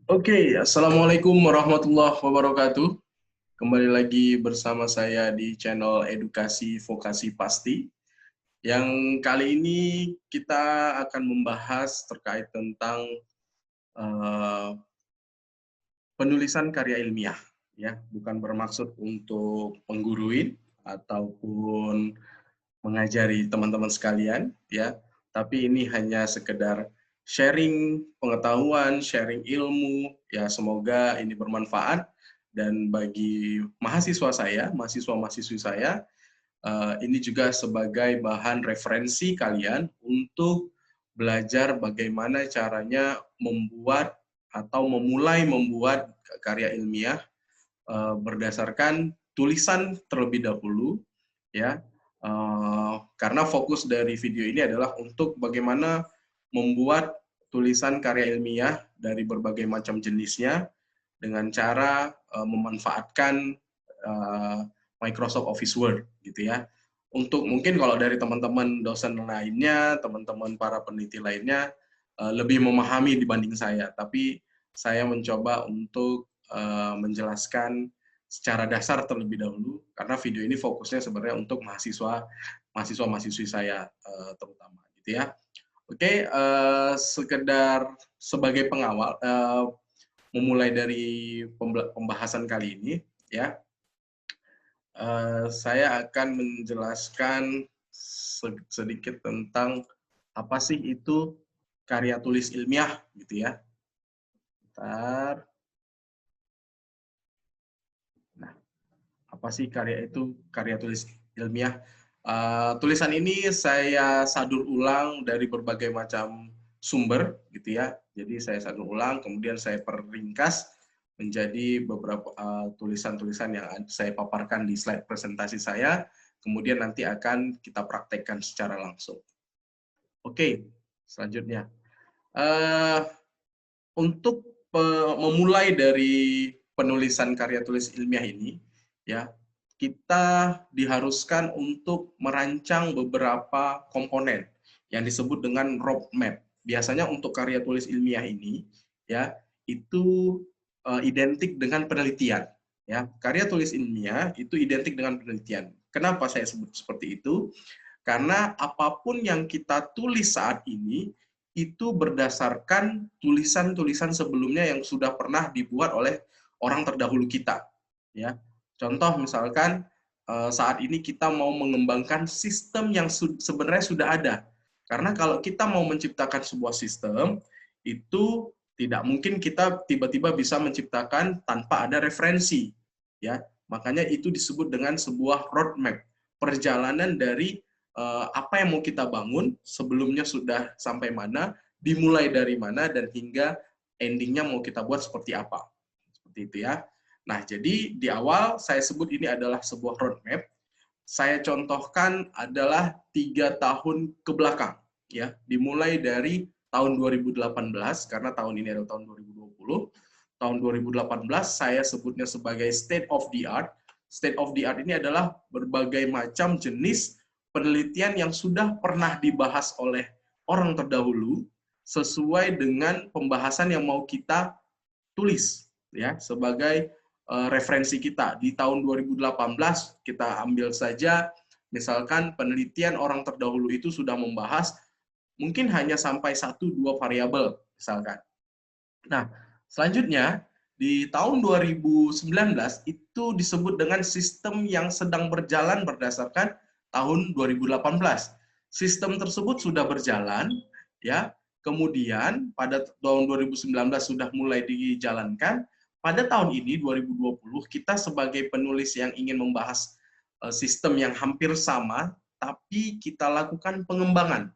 Oke, Assalamualaikum warahmatullahi wabarakatuh. Kembali lagi bersama saya di channel Edukasi Vokasi Pasti. Yang kali ini kita akan membahas terkait tentang eh, penulisan karya ilmiah. Ya, bukan bermaksud untuk mengguruin ataupun mengajari teman-teman sekalian, ya. Tapi ini hanya sekedar sharing pengetahuan, sharing ilmu, ya semoga ini bermanfaat dan bagi mahasiswa saya, mahasiswa-mahasiswi saya, ini juga sebagai bahan referensi kalian untuk belajar bagaimana caranya membuat atau memulai membuat karya ilmiah berdasarkan tulisan terlebih dahulu, ya. Karena fokus dari video ini adalah untuk bagaimana membuat tulisan karya ilmiah dari berbagai macam jenisnya dengan cara memanfaatkan Microsoft Office Word, gitu ya. Untuk mungkin kalau dari teman-teman dosen lainnya, teman-teman para peneliti lainnya lebih memahami dibanding saya, tapi saya mencoba untuk menjelaskan secara dasar terlebih dahulu karena video ini fokusnya sebenarnya untuk mahasiswa-mahasiswi saya terutama, gitu ya. Oke, sekedar sebagai pengawal, memulai dari pembahasan kali ini, ya, saya akan menjelaskan sedikit tentang apa sih itu karya tulis ilmiah, gitu ya. Bentar. Nah, apa sih karya tulis ilmiah? Tulisan ini saya sadur ulang dari berbagai macam sumber, gitu ya. Jadi saya sadur ulang, kemudian saya peringkas menjadi beberapa tulisan-tulisan yang saya paparkan di slide presentasi saya, kemudian nanti akan kita praktekkan secara langsung. Oke, selanjutnya. Uh, untuk memulai dari penulisan karya tulis ilmiah ini, ya, kita diharuskan untuk merancang beberapa komponen yang disebut dengan roadmap. Biasanya untuk karya tulis ilmiah ini, ya, itu identik dengan penelitian. Ya, karya tulis ilmiah itu identik dengan penelitian. Kenapa saya sebut seperti itu? Karena apapun yang kita tulis saat ini itu berdasarkan tulisan-tulisan sebelumnya yang sudah pernah dibuat oleh orang terdahulu kita. Ya, contoh misalkan saat ini kita mau mengembangkan sistem yang sebenarnya sudah ada. Karena kalau kita mau menciptakan sebuah sistem, itu tidak mungkin kita tiba-tiba bisa menciptakan tanpa ada referensi. Ya, makanya itu disebut dengan sebuah roadmap, perjalanan dari apa yang mau kita bangun, sebelumnya sudah sampai mana, dimulai dari mana, dan hingga endingnya mau kita buat seperti apa. Seperti itu ya. Nah, jadi di awal saya sebut ini adalah sebuah roadmap. Saya contohkan adalah 3 tahun ke belakang, ya, dimulai dari tahun 2018 karena tahun ini adalah tahun 2020. Tahun 2018 saya sebutnya sebagai state of the art. State of the art ini adalah berbagai macam jenis penelitian yang sudah pernah dibahas oleh orang terdahulu sesuai dengan pembahasan yang mau kita tulis, ya, sebagai referensi kita. Di tahun 2018 kita ambil saja misalkan penelitian orang terdahulu itu sudah membahas mungkin hanya sampai 1-2 variabel misalkan. Nah, selanjutnya di tahun 2019 itu disebut dengan sistem yang sedang berjalan berdasarkan tahun 2018. Sistem tersebut sudah berjalan, ya. Kemudian pada tahun 2019 sudah mulai dijalankan. Pada tahun ini 2020 kita sebagai penulis yang ingin membahas sistem yang hampir sama, tapi kita lakukan pengembangan.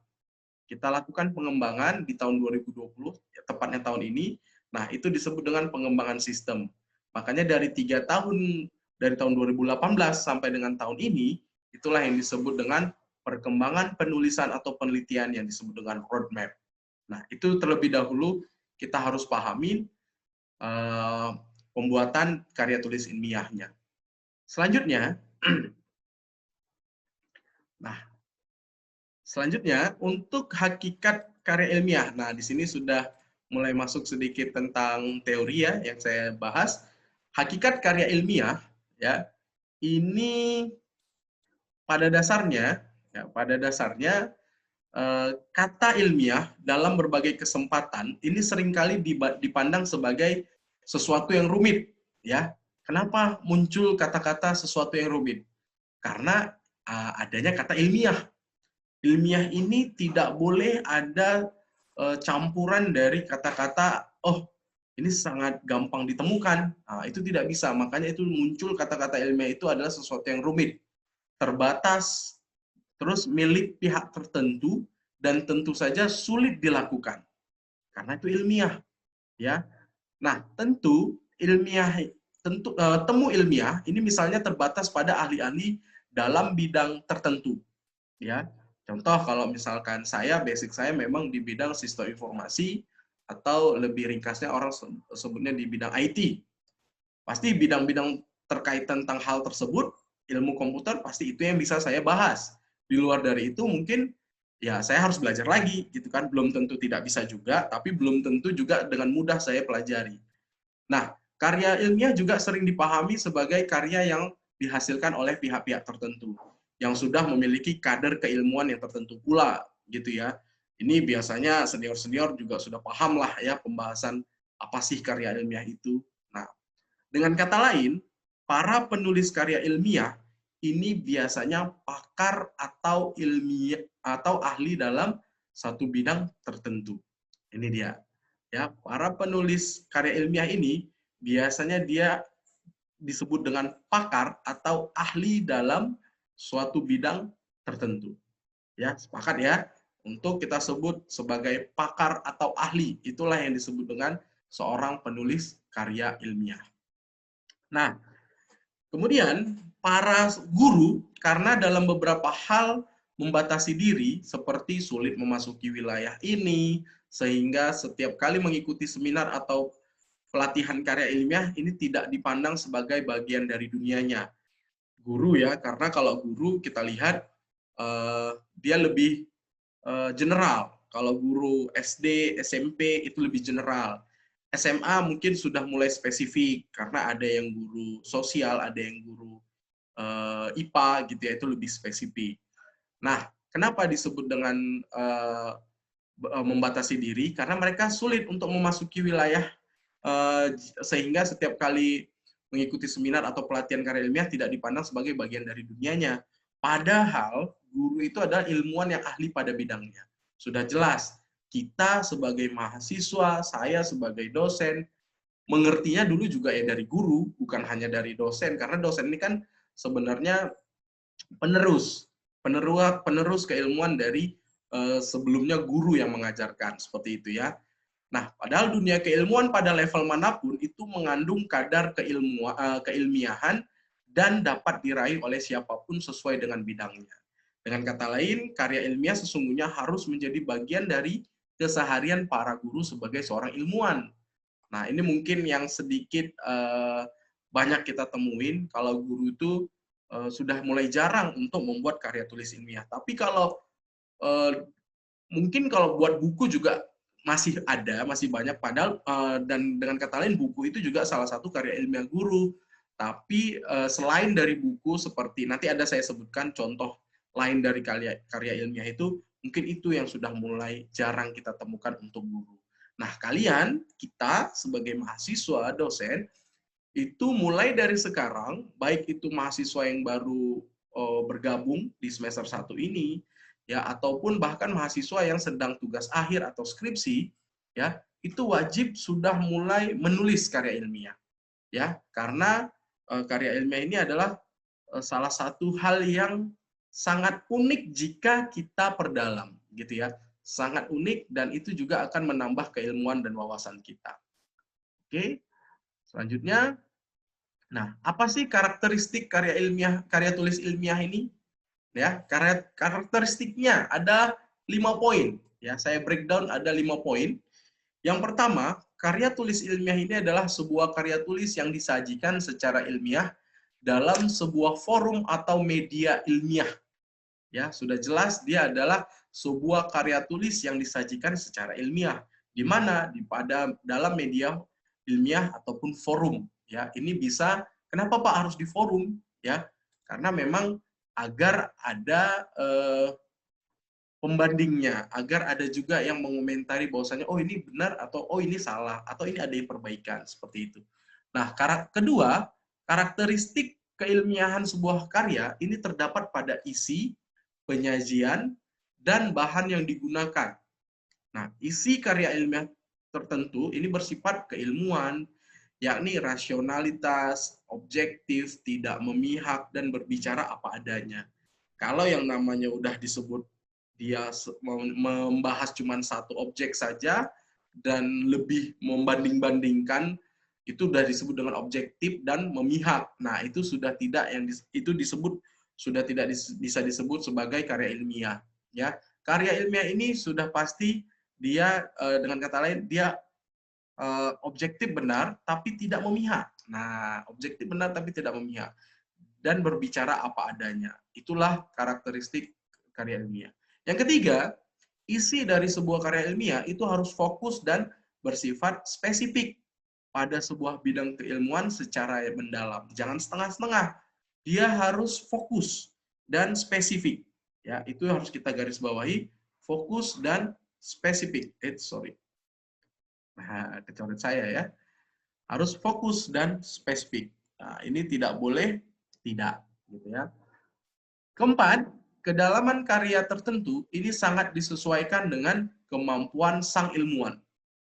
Kita lakukan pengembangan di tahun 2020, ya, tepatnya tahun ini. Nah, itu disebut dengan pengembangan sistem. Makanya dari tahun 2018 sampai dengan tahun ini, itulah yang disebut dengan perkembangan penulisan atau penelitian yang disebut dengan roadmap. Nah, itu terlebih dahulu kita harus pahami pembuatan karya tulis ilmiahnya. Selanjutnya, nah, selanjutnya untuk hakikat karya ilmiah. Nah, di sini sudah mulai masuk sedikit tentang teori ya yang saya bahas. Hakikat karya ilmiah ya ini pada dasarnya kata ilmiah dalam berbagai kesempatan ini seringkali dipandang sebagai sesuatu yang rumit ya. Kenapa muncul kata-kata sesuatu yang rumit? Karena adanya kata ilmiah. Ilmiah ini tidak boleh ada campuran dari kata-kata oh ini sangat gampang ditemukan. Nah, itu tidak bisa. Makanya itu muncul kata-kata ilmiah itu adalah sesuatu yang rumit, terbatas, terus milik pihak tertentu, dan tentu saja sulit dilakukan. Karena itu ilmiah. Ya. Nah, temu ilmiah ini misalnya terbatas pada ahli-ahli dalam bidang tertentu. Ya. Contoh kalau misalkan basic saya memang di bidang sistem informasi, atau lebih ringkasnya orang sebutnya di bidang IT. Pasti bidang-bidang terkait tentang hal tersebut, ilmu komputer pasti itu yang bisa saya bahas. Di luar dari itu mungkin ya saya harus belajar lagi gitu kan, belum tentu tidak bisa juga, tapi belum tentu juga dengan mudah saya pelajari. Nah, karya ilmiah juga sering dipahami sebagai karya yang dihasilkan oleh pihak-pihak tertentu yang sudah memiliki kadar keilmuan yang tertentu pula gitu ya. Ini biasanya senior-senior juga sudah paham lah ya pembahasan apa sih karya ilmiah itu. Nah, dengan kata lain, para penulis karya ilmiah ini biasanya pakar atau ilmiah atau ahli dalam satu bidang tertentu. Ini dia. Ya, para penulis karya ilmiah ini biasanya dia disebut dengan pakar atau ahli dalam suatu bidang tertentu. Ya, sepakat ya? Untuk kita sebut sebagai pakar atau ahli, itulah yang disebut dengan seorang penulis karya ilmiah. Nah, kemudian para guru karena dalam beberapa hal membatasi diri seperti sulit memasuki wilayah ini, sehingga setiap kali mengikuti seminar atau pelatihan karya ilmiah ini tidak dipandang sebagai bagian dari dunianya. Guru ya, karena kalau guru kita lihat dia lebih general. Kalau guru SD, SMP itu lebih general. SMA mungkin sudah mulai spesifik karena ada yang guru sosial, ada yang guru IPA gitu ya, itu lebih spesifik. Nah, kenapa disebut dengan membatasi diri? Karena mereka sulit untuk memasuki wilayah sehingga setiap kali mengikuti seminar atau pelatihan karya ilmiah tidak dipandang sebagai bagian dari dunianya. Padahal guru itu adalah ilmuwan yang ahli pada bidangnya. Sudah jelas, kita sebagai mahasiswa, saya sebagai dosen, mengertinya dulu juga ya dari guru, bukan hanya dari dosen, karena dosen ini kan sebenarnya penerus keilmuan dari sebelumnya guru yang mengajarkan, seperti itu ya. Nah, padahal dunia keilmuan pada level manapun itu mengandung kadar keilmiahan dan dapat diraih oleh siapapun sesuai dengan bidangnya. Dengan kata lain, karya ilmiah sesungguhnya harus menjadi bagian dari keseharian para guru sebagai seorang ilmuwan. Nah, ini mungkin yang sedikit banyak kita temuin kalau guru itu sudah mulai jarang untuk membuat karya tulis ilmiah. Tapi kalau mungkin kalau buat buku juga masih ada, masih banyak, padahal dan dengan kata lain buku itu juga salah satu karya ilmiah guru. Tapi selain dari buku, seperti nanti ada saya sebutkan contoh lain dari karya ilmiah itu, mungkin itu yang sudah mulai jarang kita temukan untuk guru. Nah, kita sebagai mahasiswa, dosen, itu mulai dari sekarang, baik itu mahasiswa yang baru bergabung di semester 1 ini, ya ataupun bahkan mahasiswa yang sedang tugas akhir atau skripsi, ya itu wajib sudah mulai menulis karya ilmiah, ya karena karya ilmiah ini adalah salah satu hal yang sangat unik jika kita perdalam, gitu ya, sangat unik dan itu juga akan menambah keilmuan dan wawasan kita. Oke, selanjutnya, nah apa sih karakteristik karya tulis ilmiah ini? Ya, karakteristiknya ada 5 poin. Ya, saya breakdown ada 5 poin. Yang pertama, karya tulis ilmiah ini adalah sebuah karya tulis yang disajikan secara ilmiah dalam sebuah forum atau media ilmiah. Ya, sudah jelas dia adalah sebuah karya tulis yang disajikan secara ilmiah Di mana? Dalam media ilmiah ataupun forum. Ya, ini bisa. Kenapa Pak harus di forum? Ya, karena memang agar ada pembandingnya, agar ada juga yang mengomentari bahwasanya oh ini benar atau oh ini salah atau ini ada yang perbaikan seperti itu. Nah, kedua, karakteristik keilmiahan sebuah karya ini terdapat pada isi, penyajian, dan bahan yang digunakan. Nah, isi karya ilmiah tertentu ini bersifat keilmuan, yakni rasionalitas, objektif, tidak memihak, dan berbicara apa adanya. Kalau yang namanya udah disebut dia membahas cuma satu objek saja dan lebih membanding-bandingkan, itu sudah disebut dengan objektif dan memihak. Nah, itu sudah tidak itu disebut sudah tidak bisa disebut sebagai karya ilmiah, ya. Karya ilmiah ini sudah pasti dia dengan kata lain dia objektif benar tapi tidak memihak. Nah, objektif benar tapi tidak memihak dan berbicara apa adanya. Itulah karakteristik karya ilmiah. Yang ketiga, isi dari sebuah karya ilmiah itu harus fokus dan bersifat spesifik pada sebuah bidang keilmuan secara mendalam. Jangan setengah-setengah. Dia harus fokus dan spesifik. Ya, itu harus kita garis bawahi, fokus dan spesifik. Sorry. Nah, kecoret saya ya. Harus fokus dan spesifik. Nah, ini tidak boleh tidak, gitu ya. Keempat, kedalaman karya tertentu ini sangat disesuaikan dengan kemampuan sang ilmuwan.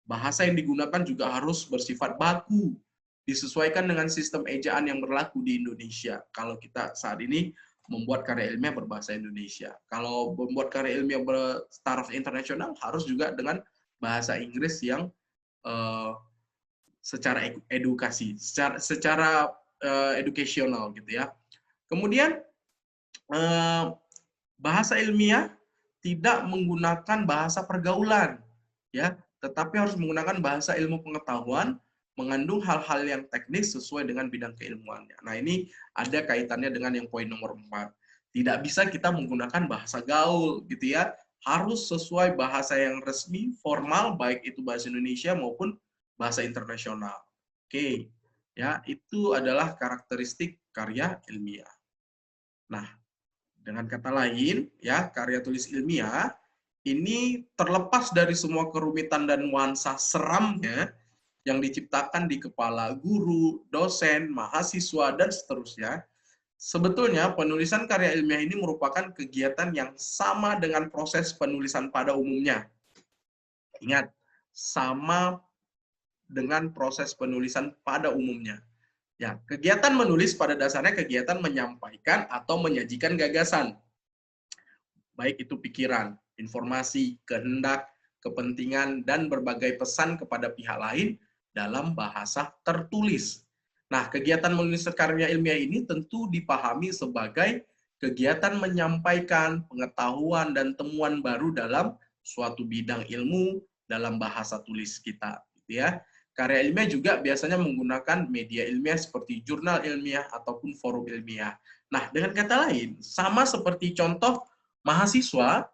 Bahasa yang digunakan juga harus bersifat baku, disesuaikan dengan sistem ejaan yang berlaku di Indonesia. Kalau kita saat ini membuat karya ilmiah berbahasa Indonesia. Kalau membuat karya ilmiah bertaraf internasional, harus juga dengan bahasa Inggris yang secara edukasi, secara educational gitu ya. Kemudian bahasa ilmiah tidak menggunakan bahasa pergaulan, ya, tetapi harus menggunakan bahasa ilmu pengetahuan, mengandung hal-hal yang teknis sesuai dengan bidang keilmuannya. Nah, ini ada kaitannya dengan yang poin nomor 4. Tidak bisa kita menggunakan bahasa gaul, gitu ya. Harus sesuai bahasa yang resmi, formal, baik itu bahasa Indonesia maupun bahasa internasional. Oke, ya, itu adalah karakteristik karya ilmiah. Nah, dengan kata lain, ya, karya tulis ilmiah ini terlepas dari semua kerumitan dan nuansa seramnya yang diciptakan di kepala guru, dosen, mahasiswa, dan seterusnya. Sebetulnya penulisan karya ilmiah ini merupakan kegiatan yang sama dengan proses penulisan pada umumnya. Ingat, sama dengan proses penulisan pada umumnya. Ya, kegiatan menulis pada dasarnya kegiatan menyampaikan atau menyajikan gagasan. Baik itu pikiran, informasi, kehendak, kepentingan, dan berbagai pesan kepada pihak lain dalam bahasa tertulis. Nah, kegiatan menulis karya ilmiah ini tentu dipahami sebagai kegiatan menyampaikan pengetahuan dan temuan baru dalam suatu bidang ilmu dalam bahasa tulis kita, gitu ya. Karya ilmiah juga biasanya menggunakan media ilmiah seperti jurnal ilmiah ataupun forum ilmiah. Nah, dengan kata lain, sama seperti contoh mahasiswa,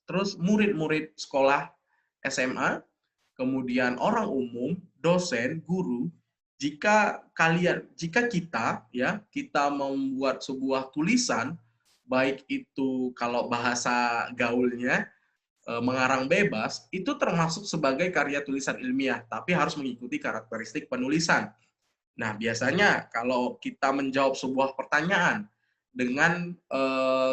terus murid-murid sekolah SMA, kemudian orang umum, dosen, guru, jika kita membuat sebuah tulisan, baik itu kalau bahasa gaulnya mengarang bebas, itu termasuk sebagai karya tulisan ilmiah, tapi harus mengikuti karakteristik penulisan. Nah, biasanya kalau kita menjawab sebuah pertanyaan dengan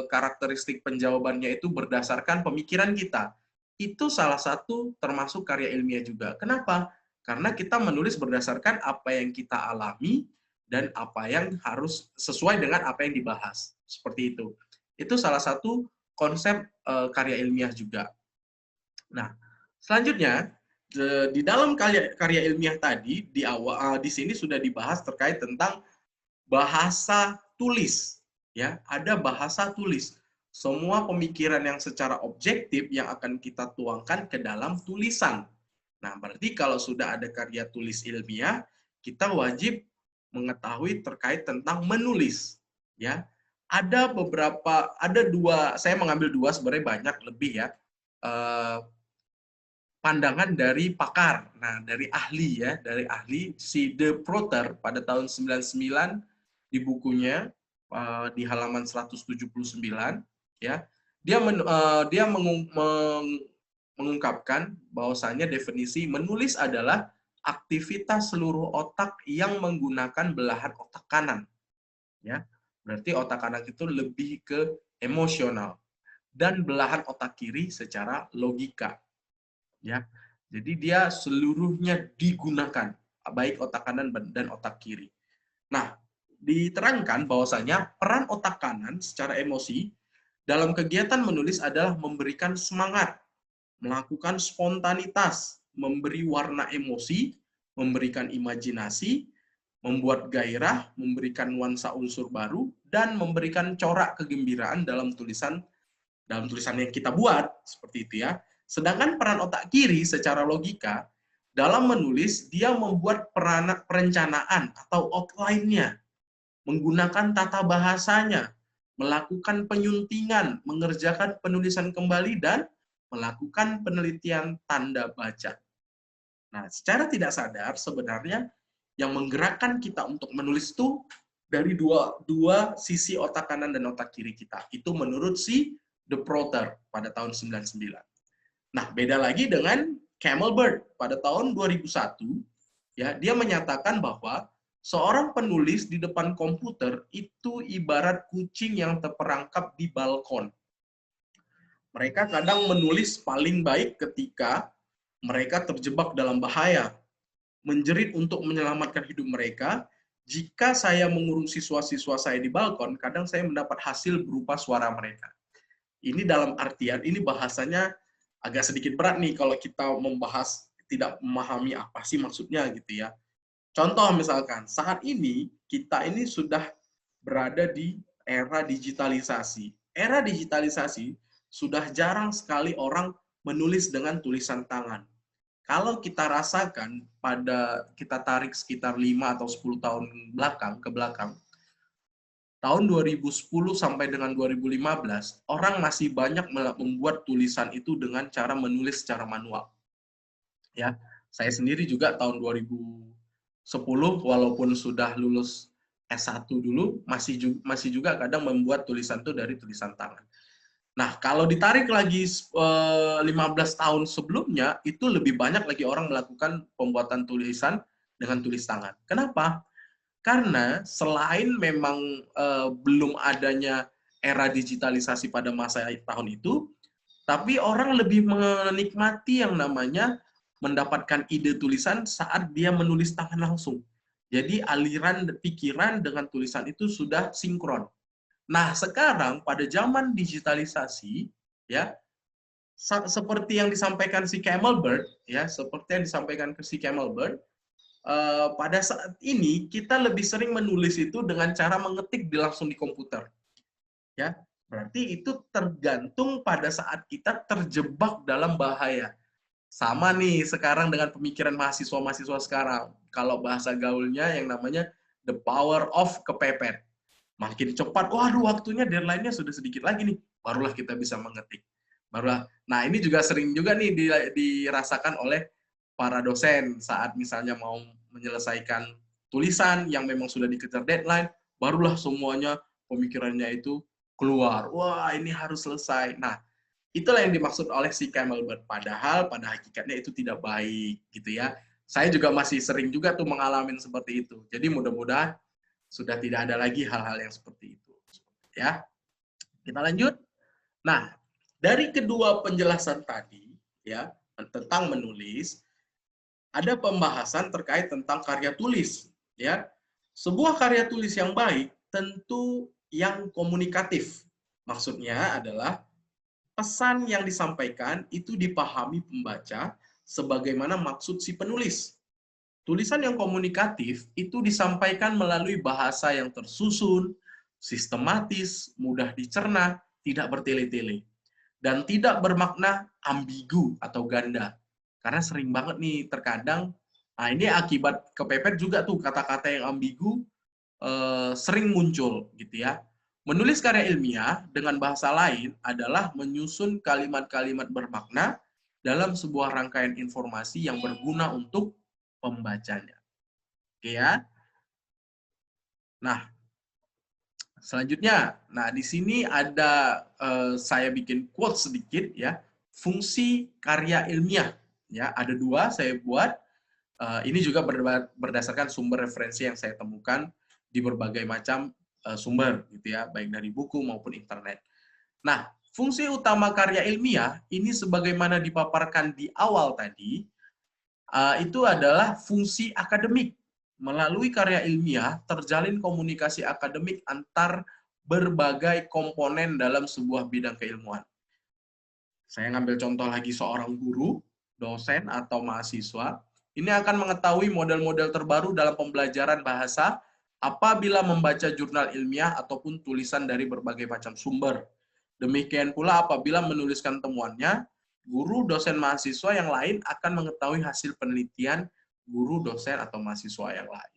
karakteristik penjawabannya itu berdasarkan pemikiran kita, itu salah satu termasuk karya ilmiah juga. Kenapa? Karena kita menulis berdasarkan apa yang kita alami dan apa yang harus sesuai dengan apa yang dibahas. Seperti itu. Itu salah satu konsep karya ilmiah juga. Nah, selanjutnya di dalam karya ilmiah tadi di sini sudah dibahas terkait tentang bahasa tulis, ya, ada bahasa tulis. Semua pemikiran yang secara objektif yang akan kita tuangkan ke dalam tulisan. Nah, berarti kalau sudah ada karya tulis ilmiah, kita wajib mengetahui terkait tentang menulis, ya. Ada dua, saya mengambil dua, sebenarnya banyak lebih ya. pandangan dari pakar, nah dari ahli ya, dari ahli si De Prutter pada tahun 99 di bukunya di halaman 179 ya, dia mengungkapkan bahwasanya definisi menulis adalah aktivitas seluruh otak yang menggunakan belahan otak kanan ya. Berarti otak kanan itu lebih ke emosional dan belahan otak kiri secara logika. Ya. Jadi dia seluruhnya digunakan, baik otak kanan dan otak kiri. Nah, diterangkan bahwasanya peran otak kanan secara emosi dalam kegiatan menulis adalah memberikan semangat, melakukan spontanitas, memberi warna emosi, memberikan imajinasi, membuat gairah, memberikan nuansa unsur baru, dan memberikan corak kegembiraan dalam tulisan yang kita buat, seperti itu ya. Sedangkan peran otak kiri secara logika, dalam menulis, dia membuat perencanaan atau outline-nya, menggunakan tata bahasanya, melakukan penyuntingan, mengerjakan penulisan kembali, dan melakukan penelitian tanda baca. Nah, secara tidak sadar, sebenarnya yang menggerakkan kita untuk menulis itu dari dua sisi otak kanan dan otak kiri kita. Itu menurut si De Prutter pada tahun 99. Nah, beda lagi dengan Campbell pada tahun 2001, ya, dia menyatakan bahwa seorang penulis di depan komputer itu ibarat kucing yang terperangkap di balkon. Mereka kadang menulis paling baik ketika mereka terjebak dalam bahaya, menjerit untuk menyelamatkan hidup mereka. Jika saya mengurung siswa-siswa saya di balkon, kadang saya mendapat hasil berupa suara mereka. Ini dalam artian, ini bahasanya agak sedikit berat nih kalau kita membahas tidak memahami apa sih maksudnya gitu ya. Contoh misalkan, saat ini kita ini sudah berada di era digitalisasi. Era digitalisasi sudah jarang sekali orang menulis dengan tulisan tangan. Kalau kita rasakan kita tarik sekitar 5 atau 10 tahun ke belakang, tahun 2010 sampai dengan 2015, orang masih banyak membuat tulisan itu dengan cara menulis secara manual. Ya, saya sendiri juga tahun 2010 walaupun sudah lulus S1 dulu masih juga kadang membuat tulisan itu dari tulisan tangan. Nah, kalau ditarik lagi 15 tahun sebelumnya, itu lebih banyak lagi orang melakukan pembuatan tulisan dengan tulis tangan. Kenapa? Karena selain memang belum adanya era digitalisasi pada masa tahun itu, tapi orang lebih menikmati yang namanya mendapatkan ide tulisan saat dia menulis tangan langsung. Jadi aliran pikiran dengan tulisan itu sudah sinkron. Nah, sekarang pada zaman digitalisasi, ya, seperti yang disampaikan si Campbell ya, seperti yang disampaikan si Campbell pada saat ini kita lebih sering menulis itu dengan cara mengetik langsung di komputer, ya. Berarti itu tergantung pada saat kita terjebak dalam bahaya. Sama nih sekarang dengan pemikiran mahasiswa-mahasiswa sekarang. Kalau bahasa gaulnya yang namanya the power of kepepet. Makin cepat, waduh waktunya deadline-nya sudah sedikit lagi nih, barulah kita bisa mengetik. Nah ini juga sering juga nih dirasakan oleh para dosen saat misalnya mau menyelesaikan tulisan yang memang sudah dikejar deadline, barulah semuanya pemikirannya itu keluar. Wah ini harus selesai. Nah itulah yang dimaksud oleh si Campbell. Padahal pada hakikatnya itu tidak baik gitu ya. Saya juga masih sering juga tuh mengalami seperti itu. Jadi mudah-mudahan sudah tidak ada lagi hal-hal yang seperti itu. Ya, kita lanjut. Nah, dari kedua penjelasan tadi, ya, tentang menulis, ada pembahasan terkait tentang karya tulis. Ya, sebuah karya tulis yang baik tentu yang komunikatif. Maksudnya adalah pesan yang disampaikan itu dipahami pembaca sebagaimana maksud si penulis. Tulisan yang komunikatif itu disampaikan melalui bahasa yang tersusun, sistematis, mudah dicerna, tidak bertele-tele, dan tidak bermakna ambigu atau ganda. Karena sering banget nih terkadang, nah ini akibat kepepet juga tuh kata-kata yang ambigu sering muncul gitu ya. Menulis karya ilmiah dengan bahasa lain adalah menyusun kalimat-kalimat bermakna dalam sebuah rangkaian informasi yang berguna untuk pembacanya. Oke ya. Nah, selanjutnya, di sini ada saya bikin quote sedikit ya, fungsi karya ilmiah. Ya, ada dua saya buat. Ini juga berdasarkan sumber referensi yang saya temukan di berbagai macam sumber, gitu ya, baik dari buku maupun internet. Nah, fungsi utama karya ilmiah ini sebagaimana dipaparkan di awal tadi, itu adalah fungsi akademik. Melalui karya ilmiah, terjalin komunikasi akademik antar berbagai komponen dalam sebuah bidang keilmuan. Saya ngambil contoh lagi seorang guru, dosen, atau mahasiswa. Ini akan mengetahui model-model terbaru dalam pembelajaran bahasa apabila membaca jurnal ilmiah ataupun tulisan dari berbagai macam sumber. Demikian pula apabila menuliskan temuannya, guru, dosen, mahasiswa yang lain akan mengetahui hasil penelitian guru, dosen, atau mahasiswa yang lain.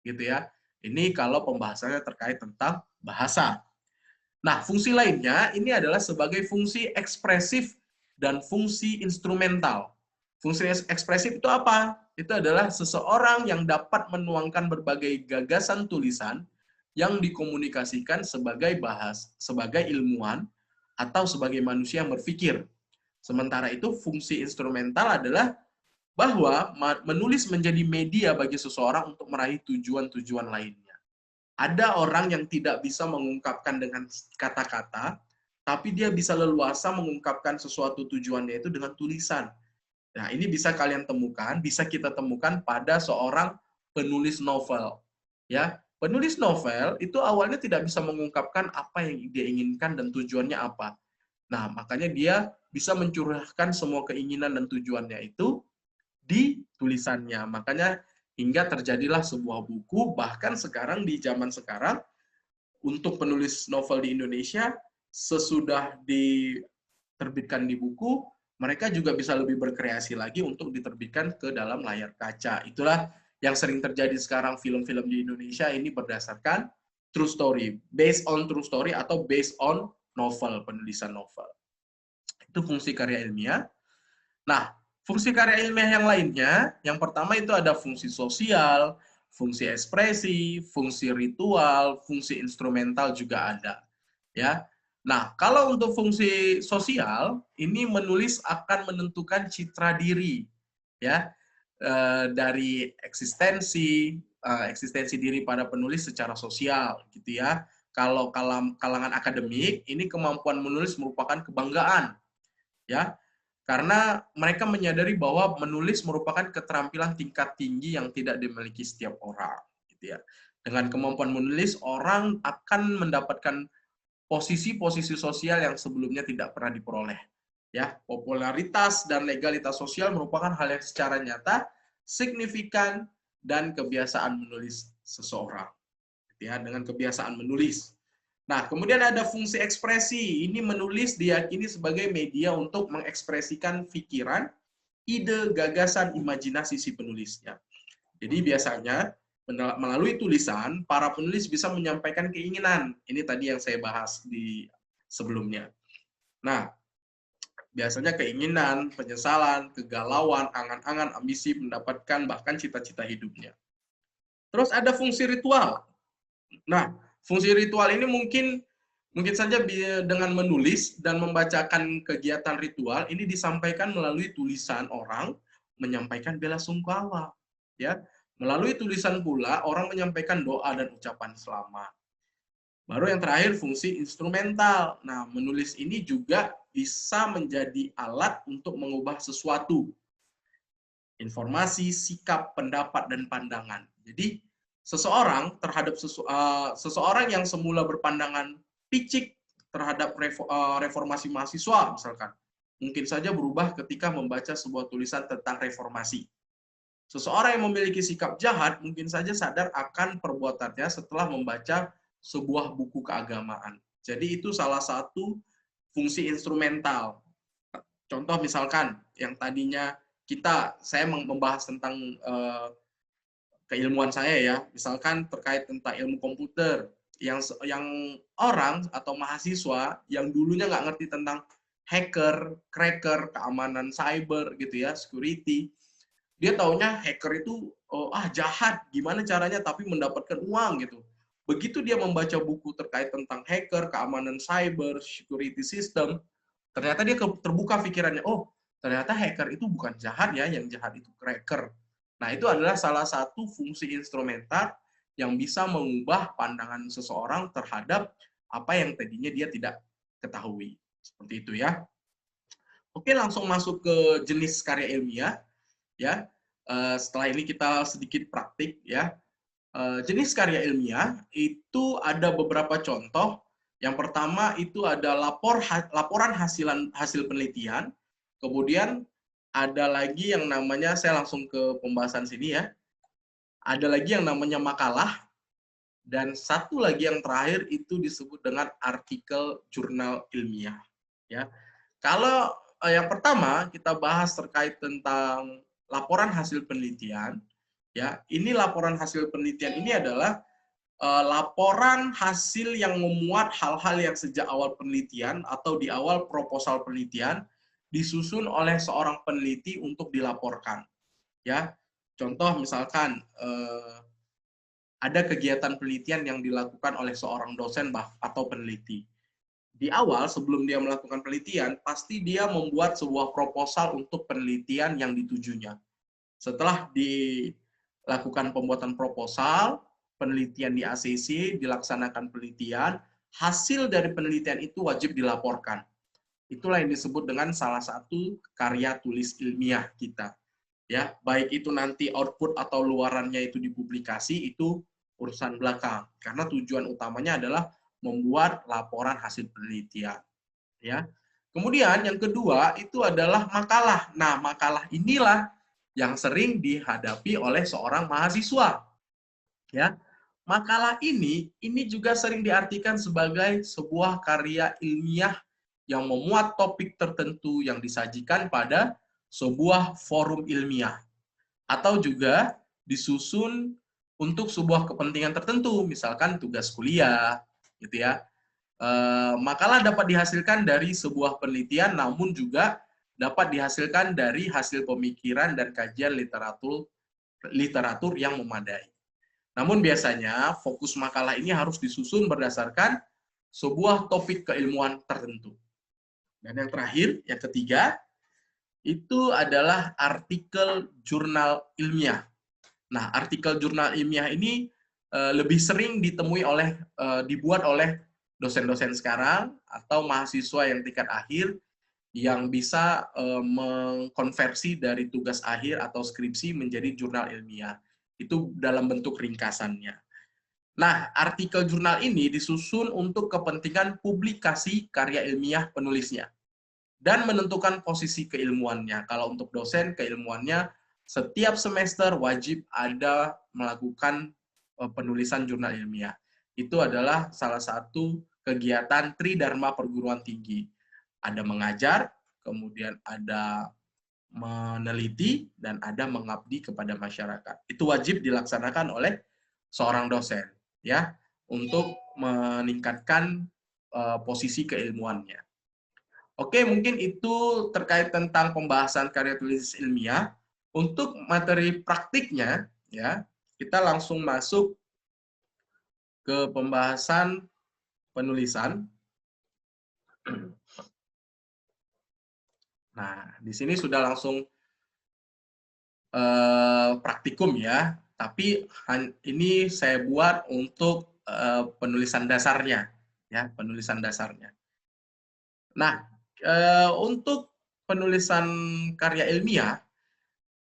Gitu ya. Ini kalau pembahasannya terkait tentang bahasa. Nah, fungsi lainnya ini adalah sebagai fungsi ekspresif dan fungsi instrumental. Fungsi ekspresif itu apa? Itu adalah seseorang yang dapat menuangkan berbagai gagasan tulisan yang dikomunikasikan sebagai ilmuwan atau sebagai manusia yang berpikir. Sementara itu, fungsi instrumental adalah bahwa menulis menjadi media bagi seseorang untuk meraih tujuan-tujuan lainnya. Ada orang yang tidak bisa mengungkapkan dengan kata-kata, tapi dia bisa leluasa mengungkapkan sesuatu tujuannya itu dengan tulisan. Nah, ini bisa kalian temukan, bisa kita temukan pada seorang penulis novel. Ya, penulis novel itu awalnya tidak bisa mengungkapkan apa yang dia inginkan dan tujuannya apa. Nah, makanya dia bisa mencurahkan semua keinginan dan tujuannya itu di tulisannya. Makanya hingga terjadilah sebuah buku, bahkan sekarang di zaman sekarang, untuk penulis novel di Indonesia, sesudah diterbitkan di buku, mereka juga bisa lebih berkreasi lagi untuk diterbitkan ke dalam layar kaca. Itulah yang sering terjadi sekarang, film-film di Indonesia ini berdasarkan true story, based on true story atau based on novel, penulisan novel. Itu fungsi karya ilmiah. Nah, fungsi karya ilmiah yang lainnya, yang pertama itu ada fungsi sosial, fungsi ekspresi, fungsi ritual, fungsi instrumental juga ada. Ya. Nah, kalau untuk fungsi sosial, ini menulis akan menentukan citra diri, ya, dari eksistensi diri pada penulis secara sosial, gitu ya. Kalau kalangan akademik, ini kemampuan menulis merupakan kebanggaan, ya, karena mereka menyadari bahwa menulis merupakan keterampilan tingkat tinggi yang tidak dimiliki setiap orang, gitu ya. Dengan kemampuan menulis, orang akan mendapatkan posisi-posisi sosial yang sebelumnya tidak pernah diperoleh. Ya, popularitas dan legalitas sosial merupakan hal yang secara nyata signifikan dan kebiasaan menulis seseorang. Gitu ya, dengan kebiasaan menulis. Nah, kemudian ada fungsi ekspresi. Ini menulis diyakini sebagai media untuk mengekspresikan pikiran, ide, gagasan, imajinasi si penulisnya. Jadi biasanya melalui tulisan, para penulis bisa menyampaikan keinginan. Ini tadi yang saya bahas di sebelumnya. Nah, biasanya keinginan, penyesalan, kegalauan, angan-angan, ambisi, mendapatkan bahkan cita-cita hidupnya. Terus ada fungsi ritual. Nah, fungsi ritual ini mungkin saja dengan menulis dan membacakan kegiatan ritual ini disampaikan melalui tulisan orang menyampaikan bela sungkawa, ya. Melalui tulisan pula orang menyampaikan doa dan ucapan selamat. Baru yang terakhir fungsi instrumental. Nah, menulis ini juga bisa menjadi alat untuk mengubah sesuatu. Informasi, sikap, pendapat dan pandangan. Jadi seseorang terhadap seseorang yang semula berpandangan picik terhadap reformasi mahasiswa misalkan, mungkin saja berubah ketika membaca sebuah tulisan tentang reformasi. Seseorang yang memiliki sikap jahat mungkin saja sadar akan perbuatannya setelah membaca sebuah buku keagamaan. Jadi itu salah satu fungsi instrumental. Contoh misalkan yang tadinya saya membahas tentang keilmuan saya ya, misalkan terkait tentang ilmu komputer, yang orang atau mahasiswa yang dulunya nggak ngerti tentang hacker, cracker, keamanan cyber gitu ya, security. Dia taunya hacker itu jahat, gimana caranya tapi mendapatkan uang gitu. Begitu dia membaca buku terkait tentang hacker, keamanan cyber, security system, ternyata dia terbuka pikirannya, oh ternyata hacker itu bukan jahat ya, yang jahat itu cracker. Nah itu adalah salah satu fungsi instrumental yang bisa mengubah pandangan seseorang terhadap apa yang tadinya dia tidak ketahui. Seperti itu ya. Oke, langsung masuk ke jenis karya ilmiah ya. Setelah ini kita sedikit praktik ya. Jenis karya ilmiah itu ada beberapa contoh. Yang pertama itu ada laporan hasil penelitian. Kemudian ada lagi yang namanya, saya langsung ke pembahasan sini ya. Ada lagi yang namanya makalah. Dan satu lagi yang terakhir itu disebut dengan artikel jurnal ilmiah. Ya, kalau yang pertama kita bahas terkait tentang laporan hasil penelitian, ya, ini laporan hasil penelitian ini adalah laporan hasil yang memuat hal-hal yang sejak awal penelitian atau di awal proposal penelitian disusun oleh seorang peneliti untuk dilaporkan. Ya, contoh misalkan ada kegiatan penelitian yang dilakukan oleh seorang dosen atau peneliti. Di awal, sebelum dia melakukan penelitian, pasti dia membuat sebuah proposal untuk penelitian yang ditujunya. Setelah dilakukan pembuatan proposal, penelitian di ACC, dilaksanakan penelitian, hasil dari penelitian itu wajib dilaporkan. Itulah yang disebut dengan salah satu karya tulis ilmiah kita. Ya, baik itu nanti output atau luarannya itu dipublikasi, itu urusan belakang. Karena tujuan utamanya adalah membuat laporan hasil penelitian. Ya. Kemudian yang kedua itu adalah makalah. Nah, makalah inilah yang sering dihadapi oleh seorang mahasiswa. Ya. Makalah ini juga sering diartikan sebagai sebuah karya ilmiah yang memuat topik tertentu yang disajikan pada sebuah forum ilmiah, atau juga disusun untuk sebuah kepentingan tertentu, misalkan tugas kuliah, gitu ya. Makalah dapat dihasilkan dari sebuah penelitian, namun juga dapat dihasilkan dari hasil pemikiran dan kajian literatur yang memadai. Namun biasanya fokus makalah ini harus disusun berdasarkan sebuah topik keilmuan tertentu. Dan yang terakhir, yang ketiga, itu adalah artikel jurnal ilmiah. Nah, artikel jurnal ilmiah ini lebih sering dibuat oleh dosen-dosen sekarang atau mahasiswa yang tingkat akhir yang bisa mengkonversi dari tugas akhir atau skripsi menjadi jurnal ilmiah. Itu dalam bentuk ringkasannya. Nah, artikel jurnal ini disusun untuk kepentingan publikasi karya ilmiah penulisnya dan menentukan posisi keilmuannya. Kalau untuk dosen, keilmuannya setiap semester wajib ada melakukan penulisan jurnal ilmiah. Itu adalah salah satu kegiatan Tridharma perguruan tinggi. Ada mengajar, kemudian ada meneliti, dan ada mengabdi kepada masyarakat. Itu wajib dilaksanakan oleh seorang dosen, ya, untuk meningkatkan posisi keilmuannya. Oke, mungkin itu terkait tentang pembahasan karya tulis ilmiah. Untuk materi praktiknya, ya, kita langsung masuk ke pembahasan penulisan. Nah, di sini sudah langsung praktikum ya, tapi ini saya buat untuk penulisan dasarnya, ya, penulisan dasarnya. Nah, untuk penulisan karya ilmiah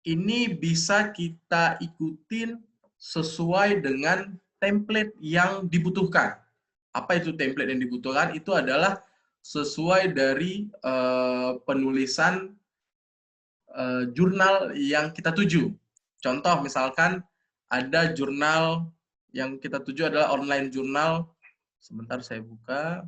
ini bisa kita ikutin sesuai dengan template yang dibutuhkan. Apa itu template yang dibutuhkan? Itu adalah sesuai dari penulisan jurnal yang kita tuju. Contoh misalkan ada jurnal yang kita tuju adalah online jurnal. Sebentar saya buka.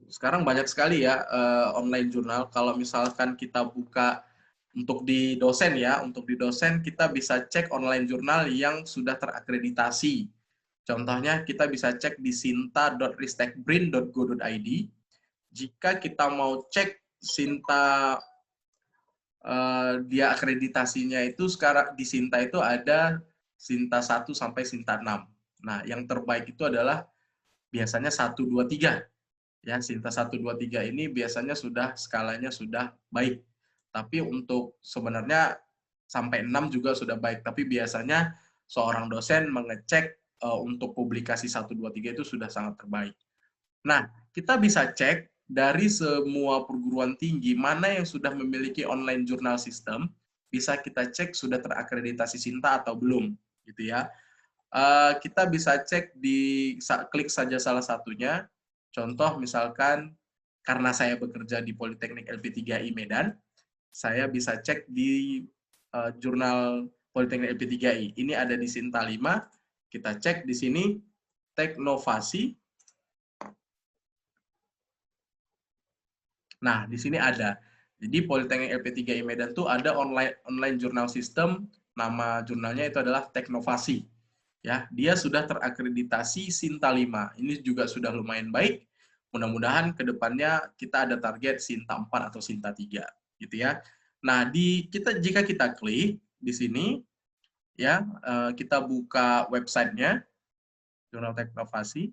Sekarang banyak sekali ya online jurnal. Kalau misalkan kita buka untuk di dosen ya, untuk di dosen kita bisa cek online jurnal yang sudah terakreditasi. Contohnya kita bisa cek di sinta.ristekbrin.go.id. Jika kita mau cek Sinta dia akreditasinya itu sekarang di Sinta itu ada Sinta 1 sampai Sinta 6. Nah, yang terbaik itu adalah biasanya 1, 2, 3. Ya, Sinta 1, 2, 3 ini biasanya sudah skalanya sudah baik. Tapi untuk sebenarnya sampai 6 juga sudah baik. Tapi biasanya seorang dosen mengecek untuk publikasi 1, 2, 3 itu sudah sangat terbaik. Nah, kita bisa cek dari semua perguruan tinggi mana yang sudah memiliki online jurnal system, bisa kita cek sudah terakreditasi Sinta atau belum, gitu ya. Kita bisa cek klik saja salah satunya. Contoh misalkan karena saya bekerja di Politeknik LP3I Medan, saya bisa cek di jurnal Politeknik LP3I. Ini ada di Sinta 5. Kita cek di sini Teknovasi. Nah, di sini ada. Jadi Politeknik LP3I Medan itu ada online jurnal system, nama jurnalnya itu adalah Teknovasi. Ya, dia sudah terakreditasi Sinta 5. Ini juga sudah lumayan baik. Mudah-mudahan ke depannya kita ada target Sinta 4 atau Sinta 3, gitu ya. Nah, jika kita klik di sini ya, kita buka websitenya Jurnal Teknovasi.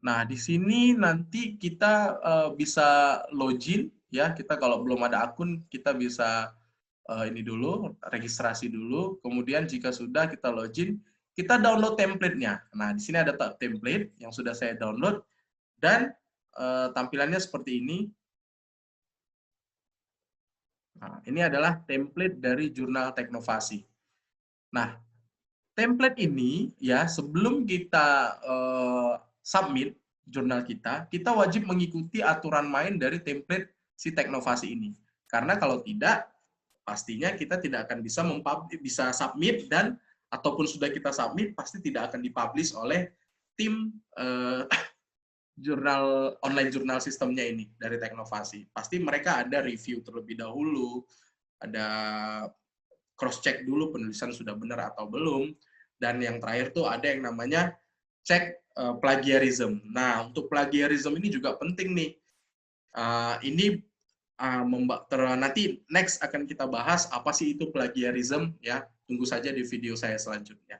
Nah, di sini nanti kita bisa login ya. Kita kalau belum ada akun, kita bisa ini dulu, registrasi dulu. Kemudian jika sudah kita login, kita download template-nya. Nah, di sini ada template yang sudah saya download dan tampilannya seperti ini. Nah, ini adalah template dari Jurnal Teknovasi. Nah, template ini ya sebelum kita submit jurnal kita wajib mengikuti aturan main dari template si Teknovasi ini. Karena kalau tidak, pastinya kita tidak akan bisa submit dan ataupun sudah kita submit pasti tidak akan dipublish oleh tim online jurnal sistemnya ini dari Teknovasi. Pasti mereka ada review terlebih dahulu, ada cross check dulu penulisan sudah benar atau belum, dan yang terakhir tuh ada yang namanya cek plagiarism. Nah, untuk plagiarism ini juga penting nih. Ini nanti next akan kita bahas apa sih itu plagiarism ya. Tunggu saja di video saya selanjutnya.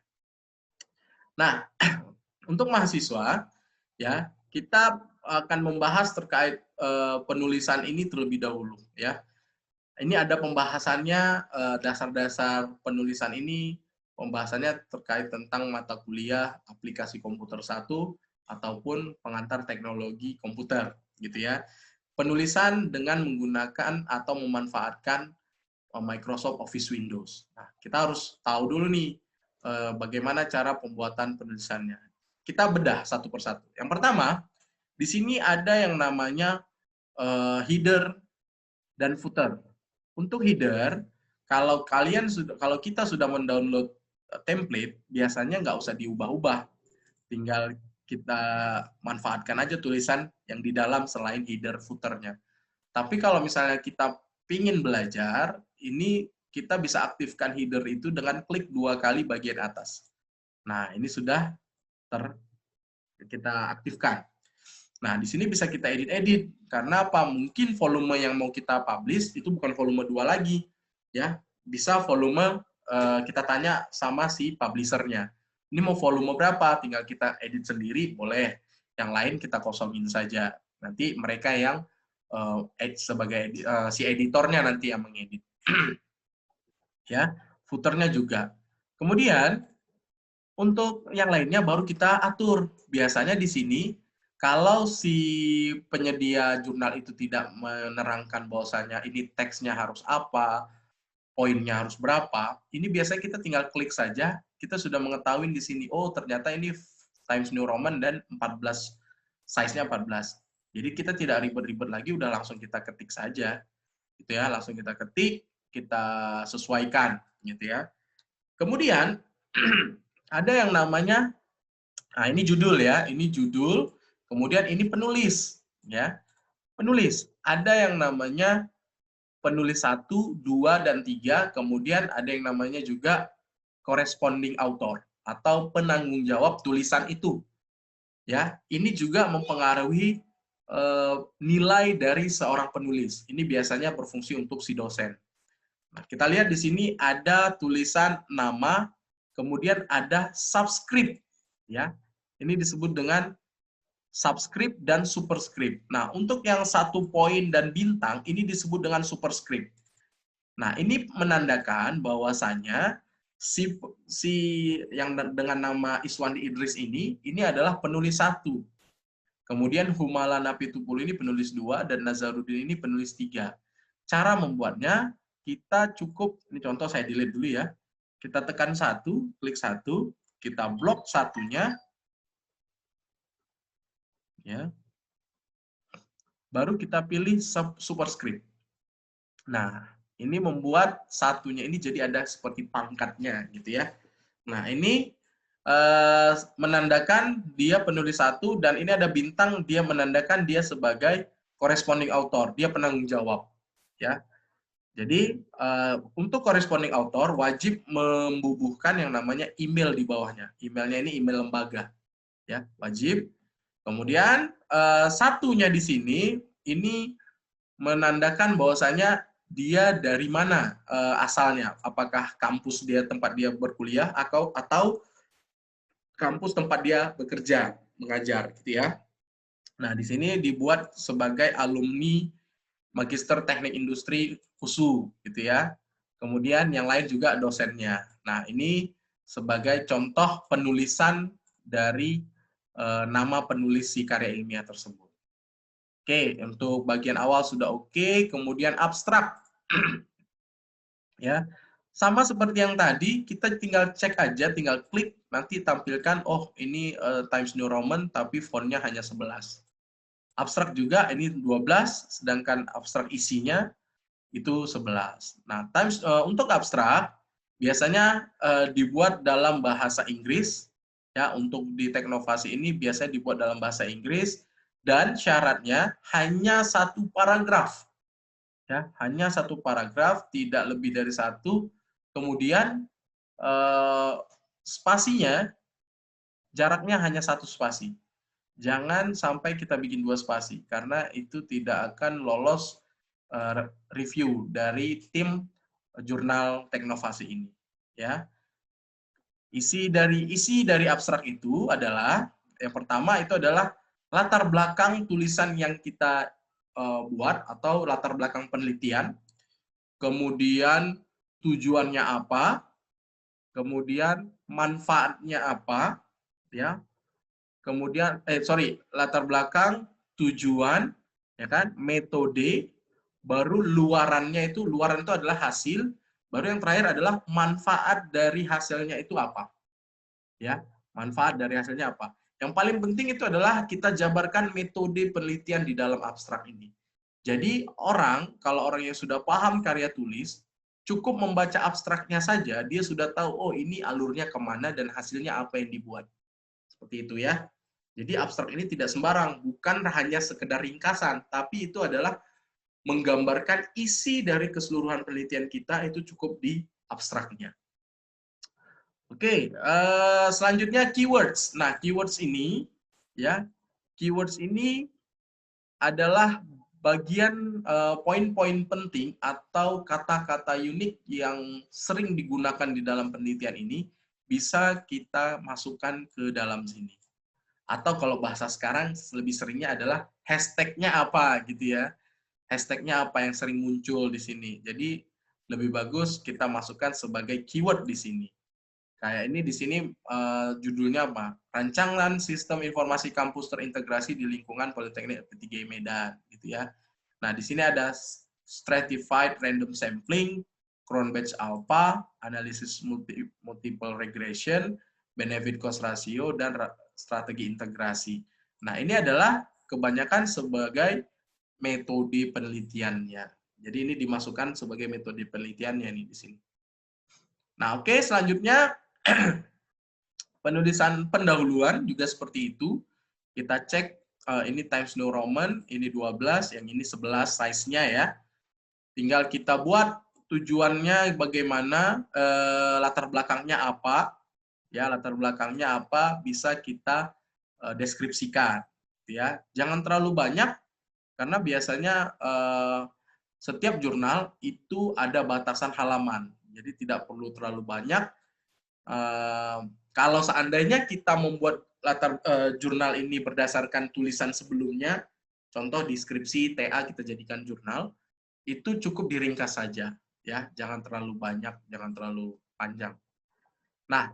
Nah, untuk mahasiswa ya, kita akan membahas terkait penulisan ini terlebih dahulu ya. Ini ada pembahasannya dasar-dasar penulisan ini. Pembahasannya terkait tentang mata kuliah aplikasi komputer 1 ataupun pengantar teknologi komputer gitu ya. Penulisan dengan menggunakan atau memanfaatkan Microsoft Office Windows. Nah, kita harus tahu dulu nih bagaimana cara pembuatan penulisannya. Kita bedah satu persatu. Yang pertama, di sini ada yang namanya header dan footer. Untuk header, kalau kita sudah mendownload template, biasanya nggak usah diubah-ubah. Tinggal kita manfaatkan aja tulisan yang di dalam selain header footernya. Tapi kalau misalnya kita pingin belajar, ini kita bisa aktifkan header itu dengan klik 2 kali bagian atas. Nah, ini sudah kita aktifkan. Nah, di sini bisa kita edit-edit. Karena apa? Mungkin volume yang mau kita publish itu bukan volume 2 lagi. Ya, bisa volume kita tanya sama si publishernya. Ini mau volume berapa? Tinggal kita edit sendiri, boleh. Yang lain kita kosongin saja. Nanti mereka yang sebagai si editornya nanti yang mengedit. Ya, footernya juga. Kemudian untuk yang lainnya baru kita atur. Biasanya di sini kalau si penyedia jurnal itu tidak menerangkan bahwasanya ini teksnya harus apa, poinnya harus berapa, ini biasanya kita tinggal klik saja, kita sudah mengetahui di sini, oh ternyata ini Times New Roman dan 14, size-nya 14. Jadi kita tidak ribet-ribet lagi, udah langsung kita ketik saja. Gitu ya, langsung kita ketik, kita sesuaikan gitu ya. Kemudian ada yang namanya, nah ini judul ya, ini judul. Kemudian ini penulis, ya. Penulis. Ada yang namanya penulis 1, 2, dan 3. Kemudian ada yang namanya juga corresponding author. atau penanggung jawab tulisan itu. Ya, ini juga mempengaruhi nilai dari seorang penulis. Ini biasanya berfungsi untuk si dosen. Nah, kita lihat di sini ada tulisan nama, kemudian ada subscript, ya. Ini disebut dengan subscript dan superscript. Nah, untuk yang 1 poin dan bintang ini disebut dengan superscript. Nah, ini menandakan bahwasanya si yang dengan nama Iswandi Idris ini adalah penulis 1. Kemudian Humala Napitupulu ini penulis 2 dan Nazarudin ini penulis 3. Cara membuatnya kita cukup, ini contoh saya delete dulu ya. Kita tekan 1, klik 1, kita blok satunya, ya. Baru kita pilih superscript. Nah, ini membuat satunya ini jadi ada seperti pangkatnya gitu ya. Nah, ini menandakan dia penulis 1 dan ini ada bintang, dia menandakan dia sebagai corresponding author, dia penanggung jawab, ya. Jadi untuk corresponding author wajib membubuhkan yang namanya email di bawahnya. Emailnya ini email lembaga, ya, wajib. Kemudian satunya di sini ini menandakan bahwasanya dia dari mana asalnya, apakah kampus dia tempat dia berkuliah atau kampus tempat dia bekerja, mengajar, gitu ya. Nah, di sini dibuat sebagai alumni Magister Teknik Industri USU, gitu ya. Kemudian yang lain juga dosennya. Nah, ini sebagai contoh penulisan dari nama penulis si karya ilmiah tersebut. Oke, untuk bagian awal sudah oke, kemudian abstrak. Ya, sama seperti yang tadi, kita tinggal cek aja, tinggal klik, nanti tampilkan, oh ini Times New Roman, tapi fontnya hanya 11. Abstrak juga, ini 12, sedangkan abstrak isinya itu 11. Nah, untuk abstrak, biasanya dibuat dalam bahasa Inggris, ya, untuk di Teknovasi ini biasanya dibuat dalam bahasa Inggris, dan syaratnya hanya 1 paragraf. Ya, hanya 1 paragraf, tidak lebih dari 1. Kemudian spasinya jaraknya hanya 1 spasi. Jangan sampai kita bikin 2 spasi karena itu tidak akan lolos review dari tim jurnal Teknovasi ini. Ya, isi dari abstrak itu adalah yang pertama itu adalah latar belakang tulisan yang kita buat atau latar belakang penelitian. Kemudian tujuannya apa, kemudian manfaatnya apa, ya. Kemudian latar belakang, tujuan, ya kan, metode, baru luaran itu adalah hasil, baru yang terakhir adalah manfaat dari hasilnya itu apa. Ya, manfaat dari hasilnya apa. Yang paling penting itu adalah kita jabarkan metode penelitian di dalam abstrak ini. Jadi kalau orang yang sudah paham karya tulis, cukup membaca abstraknya saja, dia sudah tahu, oh ini alurnya kemana dan hasilnya apa yang dibuat. Seperti itu ya. Jadi abstrak ini tidak sembarang, bukan hanya sekedar ringkasan, tapi itu adalah menggambarkan isi dari keseluruhan penelitian kita, itu cukup di abstraknya. Oke, selanjutnya keywords. Nah, keywords ini adalah bagian poin-poin penting atau kata-kata unik yang sering digunakan di dalam penelitian ini bisa kita masukkan ke dalam sini. Atau kalau bahasa sekarang lebih seringnya adalah hashtag-nya apa gitu ya. Hashtag-nya apa yang sering muncul di sini. Jadi lebih bagus kita masukkan sebagai keyword di sini. Kayak ini di sini judulnya apa? Rancangan Sistem Informasi Kampus Terintegrasi di Lingkungan Politeknik FP3 Medan, gitu ya. Nah, di sini ada Stratified Random Sampling, Cronbach Alpha, Analisis Multiple Regression, Benefit Cost Ratio, dan Strategi Integrasi. Nah, ini adalah kebanyakan sebagai metode penelitiannya. Jadi ini dimasukkan sebagai metode penelitiannya nih di sini. Nah, oke, selanjutnya penulisan pendahuluan juga seperti itu. Kita cek ini Times New Roman, ini 12, yang ini 11 size-nya ya. Tinggal kita buat tujuannya bagaimana, latar belakangnya apa, ya latar belakangnya apa bisa kita deskripsikan, ya. Jangan terlalu banyak karena biasanya setiap jurnal itu ada batasan halaman, jadi tidak perlu terlalu banyak. Kalau seandainya kita membuat jurnal ini berdasarkan tulisan sebelumnya, contoh deskripsi TA kita jadikan jurnal, itu cukup diringkas saja, ya, jangan terlalu banyak, jangan terlalu panjang. Nah,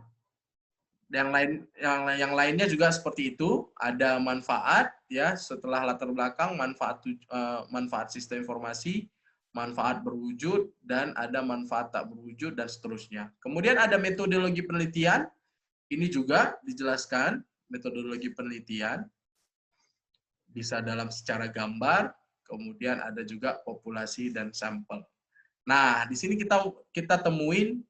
yang lainnya juga seperti itu, ada manfaat, ya, setelah latar belakang, manfaat sistem informasi, manfaat berwujud, dan ada manfaat tak berwujud, dan seterusnya. Kemudian ada metodologi penelitian, ini juga dijelaskan, metodologi penelitian, bisa dalam secara gambar, kemudian ada juga populasi dan sampel. Nah, di sini kita temuin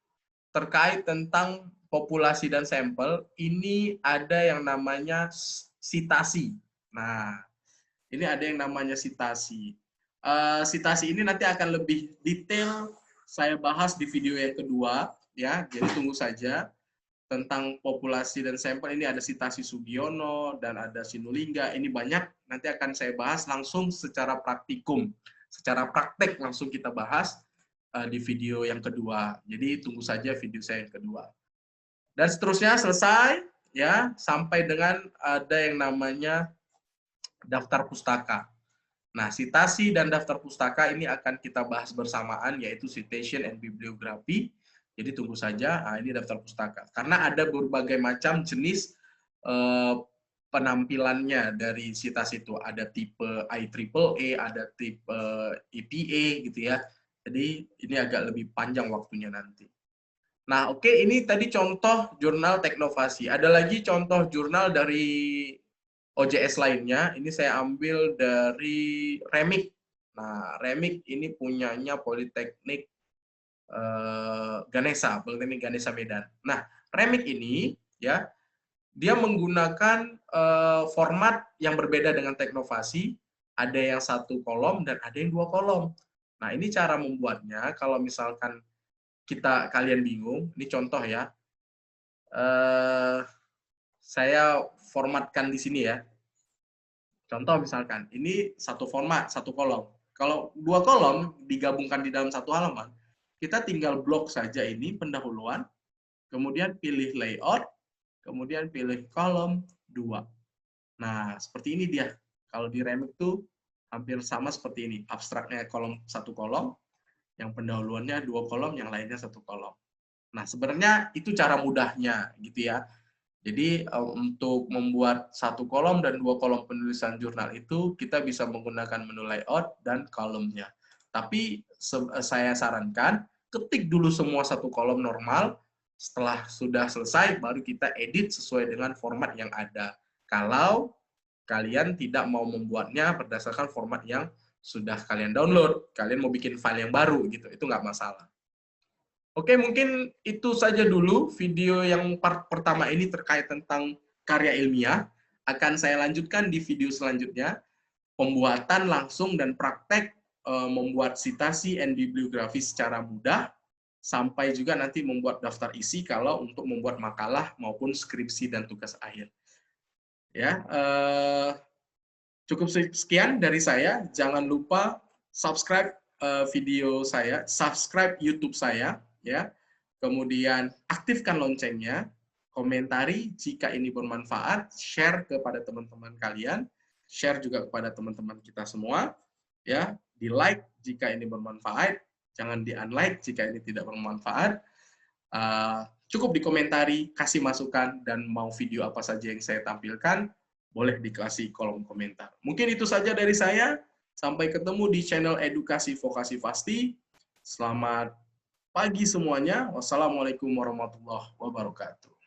terkait tentang populasi dan sampel, ini ada yang namanya sitasi. Nah, ini ada yang namanya sitasi. Sitasi ini nanti akan lebih detail saya bahas di video yang kedua, ya. Jadi tunggu saja tentang populasi dan sampel. Ini ada Sitasi Sugiono dan ada Sinulinga. Ini banyak, nanti akan saya bahas langsung secara praktikum. Secara praktek langsung kita bahas di video yang kedua. Jadi tunggu saja video saya yang kedua. Dan seterusnya selesai, ya, sampai dengan ada yang namanya daftar pustaka. Nah, sitasi dan daftar pustaka ini akan kita bahas bersamaan, yaitu citation and bibliography. Jadi tunggu saja, ini daftar pustaka. Karena ada berbagai macam jenis penampilannya dari sitasi itu. Ada tipe IEEE, ada tipe EPA gitu ya. Jadi ini agak lebih panjang waktunya nanti. Nah, oke, ini tadi contoh jurnal Teknovasi. Ada lagi contoh jurnal dari OJS lainnya. Ini saya ambil dari Remik. Nah, Remik ini punyanya Politeknik Ganesha, Politeknik Ganesha Medan. Nah, Remik ini ya dia menggunakan format yang berbeda dengan Teknovasi. Ada yang 1 kolom dan ada yang 2 kolom. Nah, ini cara membuatnya. Kalau misalkan kalian bingung, ini contoh ya. Saya formatkan di sini ya. Contoh misalkan, ini 1 format, 1 kolom. Kalau 2 kolom digabungkan di dalam 1 halaman, kita tinggal blok saja ini pendahuluan, kemudian pilih layout, kemudian pilih kolom 2. Nah, seperti ini dia. Kalau di Remix tuh hampir sama seperti ini. Abstraknya 1 kolom, yang pendahuluannya 2 kolom, yang lainnya 1 kolom. Nah, sebenarnya itu cara mudahnya gitu ya. Jadi untuk membuat 1 kolom dan 2 kolom penulisan jurnal itu kita bisa menggunakan menu layout dan kolomnya. Tapi saya sarankan ketik dulu semua 1 kolom normal, setelah sudah selesai baru kita edit sesuai dengan format yang ada. Kalau kalian tidak mau membuatnya berdasarkan format yang sudah kalian download, kalian mau bikin file yang baru gitu, itu nggak masalah. Oke, mungkin itu saja dulu video yang part pertama ini terkait tentang karya ilmiah. Akan saya lanjutkan di video selanjutnya, pembuatan langsung dan praktek membuat sitasi and bibliografi secara mudah, sampai juga nanti membuat daftar isi kalau untuk membuat makalah maupun skripsi dan tugas akhir. Ya, cukup sekian dari saya. Jangan lupa subscribe video saya, subscribe YouTube saya, ya. Kemudian aktifkan loncengnya, komentari jika ini bermanfaat, share kepada teman-teman kalian, share juga kepada teman-teman kita semua, ya. Di like jika ini bermanfaat, jangan di unlike jika ini tidak bermanfaat. Cukup dikomentari, kasih masukan, dan mau video apa saja yang saya tampilkan, boleh dikasih kolom komentar. Mungkin itu saja dari saya. Sampai ketemu di channel Edukasi Vokasi Pasti. Selamat pagi semuanya. Wassalamualaikum warahmatullahi wabarakatuh.